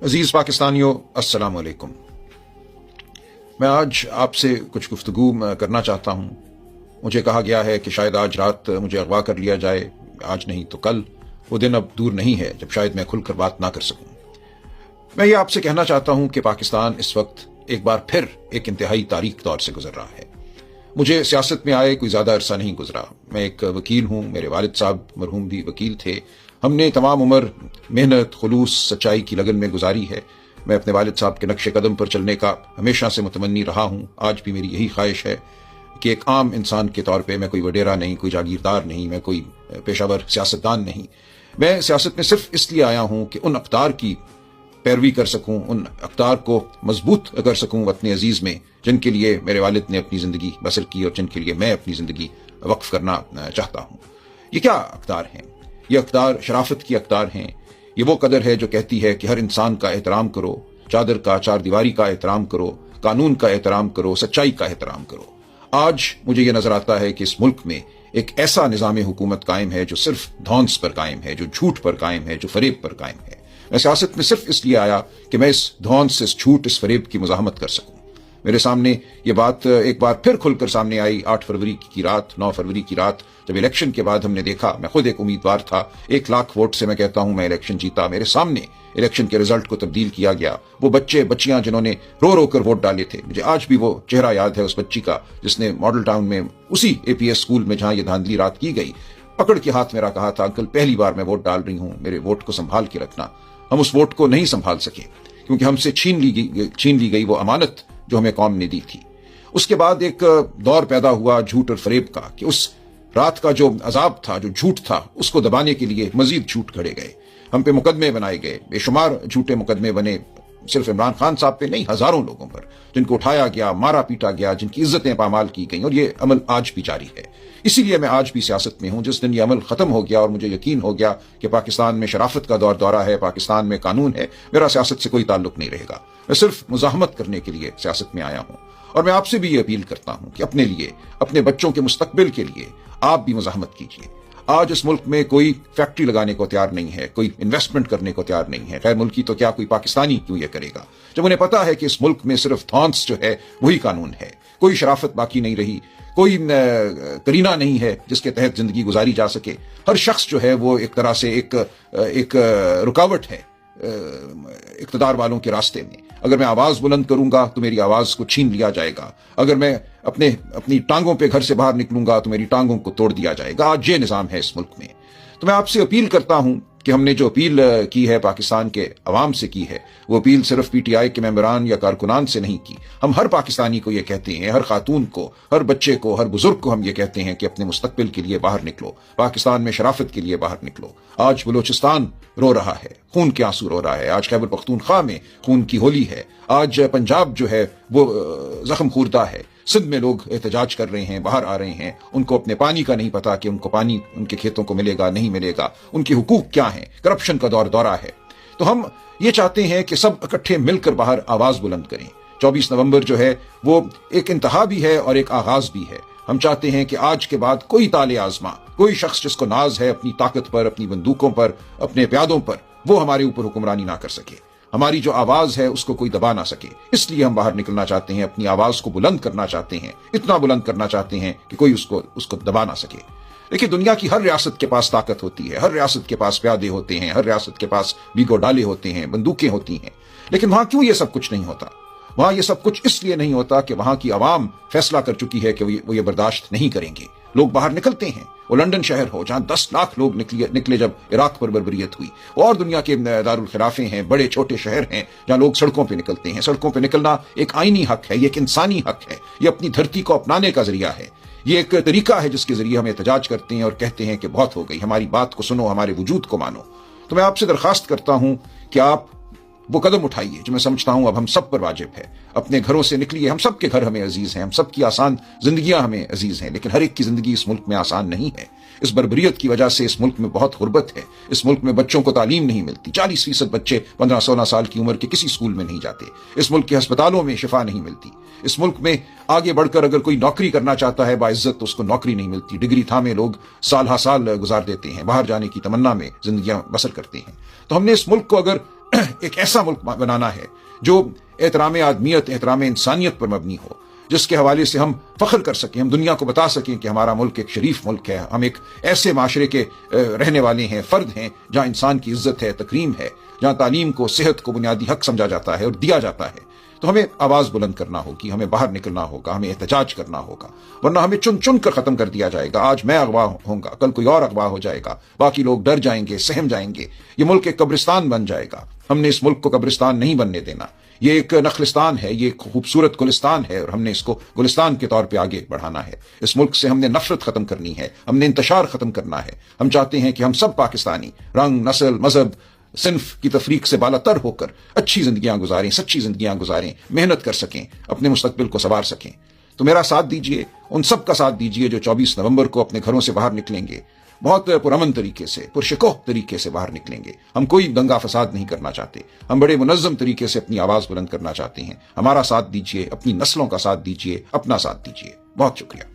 अजीज पाकिस्तानियों, अस्सलाम वालेकुम। मैं आज आपसे कुछ गुफ्तगू करना चाहता हूँ। मुझे कहा गया है कि शायद आज रात मुझे अगवा कर लिया जाए, आज नहीं तो कल। वो दिन अब दूर नहीं है जब शायद मैं खुलकर बात ना कर सकूं। मैं ये आपसे कहना चाहता हूं कि पाकिस्तान इस वक्त एक बार फिर एक इंतहाई तारीख दौर से गुजर रहा है। मुझे सियासत में आए कोई ज्यादा अरसा नहीं गुजरा। मैं एक वकील हूं, मेरे वालिद साहब मरहूम भी वकील थे। हमने तमाम उम्र मेहनत, खुलूस, सच्चाई की लगन में गुजारी है। मैं अपने वालिद साहब के नक्शे कदम पर चलने का हमेशा से मुतमन्नी रहा हूं। आज भी मेरी यही ख्वाहिश है कि एक आम इंसान के तौर पे, मैं कोई वडेरा नहीं, कोई जागीरदार नहीं, मैं कोई पेशावर सियासतदान नहीं। मैं सियासत में सिर्फ इसलिए आया हूं कि उन अक़दार की पैरवी कर सकूं, उन अक़दार को मजबूत कर सकूं वतन अजीज में, जिनके लिए मेरे वालिद ने अपनी जिंदगी बसर की और जिनके लिए मैं अपनी जिंदगी वक्फ करना चाहता हूं। ये क्या अक़दार हैं? ये अक़दार शराफत की अक़दार हैं। ये वो कदर है जो कहती है कि हर इंसान का एहतराम करो, चादर का, चार दीवारी का एहतराम करो, कानून का एहतराम करो, सच्चाई का एहतराम करो। आज मुझे ये नजर आता है कि इस मुल्क में एक ऐसा निज़ाम हुकूमत कायम है जो सिर्फ धौंस पर कायम है, जो झूठ पर कायम है, जो फरेब पर कायम है। मैं सियासत में सिर्फ इसलिए आया कि मैं इस धौंस, इस झूठ, इस फरेब की मुज़ाहमत कर सकूं। मेरे सामने ये बात एक बार फिर खुलकर सामने आई 8 फरवरी की रात, 9 फरवरी की रात, जब इलेक्शन के बाद हमने देखा। मैं खुद एक उम्मीदवार था, 1 लाख वोट से मैं कहता हूं मैं इलेक्शन जीता। मेरे सामने इलेक्शन के रिजल्ट को तब्दील किया गया। वो बच्चे बच्चियां जिन्होंने रो रो कर वोट डाले थे, मुझे आज भी वो चेहरा याद है उस बच्ची का जिसने मॉडल टाउन में, उसी APS स्कूल में जहां ये धांधली रात की गई, पकड़ के हाथ मेरा कहा था, अंकल पहली बार मैं वोट डाल रही हूं, मेरे वोट को संभाल के रखना। हम उस वोट को नहीं संभाल सके क्योंकि हमसे छीन ली गई वो अमानत जो हमें कौम ने दी थी। उसके बाद एक दौर पैदा हुआ झूठ और फरेब का, कि उस रात का जो अजाब था, जो झूठ था, उसको दबाने के लिए मजीद झूठ घड़े गए, हम पे मुकदमे बनाए गए, बेशुमार झूठे मुकदमे बने। सिर्फ इमरान खान साहब पे नहीं, हजारों लोगों पर जिनको उठाया गया, मारा पीटा गया, जिनकी इज्जतें पामाल की गई, और ये अमल आज भी जारी है। इसीलिए मैं आज भी सियासत में हूं। जिस दिन ये अमल खत्म हो गया और मुझे यकीन हो गया कि पाकिस्तान में शराफत का दौरा है, पाकिस्तान में कानून है, मेरा सियासत से कोई ताल्लुक नहीं रहेगा। मैं सिर्फ मुजाहमत करने के लिए सियासत में आया हूं। और मैं आपसे भी ये अपील करता हूं कि अपने लिए, अपने बच्चों के मुस्तकबिल के लिए आप भी मुजाहमत कीजिए। आज इस मुल्क में कोई फैक्ट्री लगाने को तैयार नहीं है, कोई इन्वेस्टमेंट करने को तैयार नहीं है। गैर मुल्की तो क्या, कोई पाकिस्तानी क्यों ये करेगा, जब उन्हें पता है कि इस मुल्क में सिर्फ धौंस जो है वही कानून है। कोई शराफत बाकी नहीं रही, कोई करीना नहीं है जिसके तहत जिंदगी गुजारी जा सके। हर शख्स जो है वो एक तरह से एक रुकावट है इक़्तिदार वालों के रास्ते में। अगर मैं आवाज बुलंद करूंगा तो मेरी आवाज को छीन लिया जाएगा। अगर मैं अपनी टांगों पे घर से बाहर निकलूंगा तो मेरी टांगों को तोड़ दिया जाएगा। आज ये निजाम है इस मुल्क में। तो मैं आपसे अपील करता हूं कि हमने जो अपील की है, पाकिस्तान के अवाम से की है, वो अपील सिर्फ PTI के मेंबरान या कारकुनान से नहीं की। हम हर पाकिस्तानी को ये कहते हैं, हर खातून को, हर बच्चे को, हर बुजुर्ग को हम ये कहते हैं कि अपने मुस्तकबिल के लिए बाहर निकलो, पाकिस्तान में शराफत के लिए बाहर निकलो। आज बलोचिस्तान रो रहा है, खून के आंसू रो रहा है। आज खैबर पख्तूनख्वा में खून की होली है। आज पंजाब जो है वो जख्म खूरदा है। सिंध में लोग एहतजाज कर रहे हैं, बाहर आ रहे हैं। उनको अपने पानी का नहीं पता कि उनको पानी उनके खेतों को मिलेगा नहीं मिलेगा, उनके हुकूक क्या हैं। करप्शन का दौरा है। तो हम ये चाहते हैं कि सब इकट्ठे मिलकर बाहर आवाज बुलंद करें। 24 नवंबर जो है वो एक इंतहा भी है और एक आगाज भी है। हम चाहते हैं कि आज के बाद कोई ताले आजमा, कोई शख्स जिसको नाज है अपनी ताकत पर, अपनी बंदूकों पर, अपने प्यादों पर, वो हमारे ऊपर हुक्मरानी ना कर सके। हमारी जो आवाज है उसको कोई दबा ना सके। इसलिए हम बाहर निकलना चाहते हैं, अपनी आवाज को बुलंद करना चाहते हैं, इतना बुलंद करना चाहते हैं कि कोई उसको दबा ना सके। देखिए, दुनिया की हर रियासत के पास ताकत होती है, हर रियासत के पास प्यादे होते हैं, हर रियासत के पास बीगो डाले होते हैं, बंदूकें होती हैं। लेकिन वहां क्यों ये सब कुछ नहीं होता? वहां ये सब कुछ इसलिए नहीं होता कि वहां की आवाम फैसला कर चुकी है कि वो ये बर्दाश्त नहीं करेंगे। लोग बाहर निकलते हैं। वो लंदन शहर हो जहां 10 लाख लोग निकले जब इराक पर बर्बरियत हुई, और दुनिया के दारुल खिलाफे हैं, बड़े छोटे शहर हैं जहां लोग सड़कों पे निकलते हैं। सड़कों पे निकलना एक आईनी हक है, ये एक इंसानी हक है, ये अपनी धरती को अपनाने का जरिया है। ये एक तरीका है जिसके जरिए हम एहतजाज करते हैं और कहते हैं कि बहुत हो गई, हमारी बात को सुनो, हमारे वजूद को मानो। तो मैं आपसे दरखास्त करता हूं कि आप वो कदम उठाइए जो मैं समझता हूं अब हम सब पर वाजिब है। अपने घरों से निकलिए। हम सब के घर हमें अजीज हैं, हम सब की आसान जिंदगियां हमें अजीज हैं, लेकिन हर एक की जिंदगी इस मुल्क में आसान नहीं है। इस बर्बरियत की वजह से इस मुल्क में बहुत गुर्बत है। इस मुल्क में बच्चों को तालीम नहीं मिलती। 40% बच्चे 15-16 साल की उम्र के किसी स्कूल में नहीं जाते। इस मुल्क के अस्पतालों में शिफा नहीं मिलती। इस मुल्क में आगे बढ़कर अगर कोई नौकरी करना चाहता है बाइज्जत, तो उसको नौकरी नहीं मिलती। डिग्री थामे लोग साल हा साल गुजार देते हैं, बाहर जाने की तमन्ना में जिंदगियां बसर करते हैं। तो हमने इस मुल्क को अगर ایک ایسا ملک بنانا ہے جو احترام آدمیت، احترام انسانیت پر مبنی ہو، جس کے حوالے سے ہم فخر کر سکیں، ہم دنیا کو بتا سکیں کہ ہمارا ملک ایک شریف ملک ہے، ہم ایک ایسے معاشرے کے رہنے والے ہیں، فرد ہیں جہاں انسان کی عزت ہے، تکریم ہے، جہاں تعلیم کو، صحت کو بنیادی حق سمجھا جاتا ہے اور دیا جاتا ہے۔ تو ہمیں آواز بلند کرنا ہوگی، ہمیں باہر نکلنا ہوگا، ہمیں احتجاج کرنا ہوگا، ورنہ ہمیں چن چن کر ختم کر دیا جائے گا۔ آج میں اغوا ہوں گا، کل کوئی اور اغوا ہو جائے گا، باقی لوگ ڈر جائیں گے، سہم جائیں گے، یہ ملک ایک قبرستان بن جائے گا۔ ہم نے اس ملک کو قبرستان نہیں بننے دینا، یہ ایک نخلستان ہے، یہ ایک خوبصورت گلستان ہے، اور ہم نے اس کو گلستان کے طور پہ آگے بڑھانا ہے۔ اس ملک سے ہم نے نفرت ختم کرنی ہے، ہم نے انتشار ختم کرنا ہے۔ ہم چاہتے ہیں کہ ہم سب پاکستانی رنگ، نسل، مذہب، صنف کی تفریق سے بالا تر ہو کر اچھی زندگیاں گزاریں، سچی زندگیاں گزاریں، محنت کر سکیں، اپنے مستقبل کو سنوار سکیں۔ تو میرا ساتھ دیجئے، ان سب کا ساتھ دیجئے جو 24 نومبر کو اپنے گھروں سے باہر نکلیں گے، بہت پرامن طریقے سے، پرشکوہ طریقے سے باہر نکلیں گے۔ ہم کوئی دنگا فساد نہیں کرنا چاہتے، ہم بڑے منظم طریقے سے اپنی آواز بلند کرنا چاہتے ہیں۔ ہمارا ساتھ دیجئے، اپنی نسلوں کا ساتھ دیجئے، اپنا ساتھ دیجئے۔ بہت شکریہ۔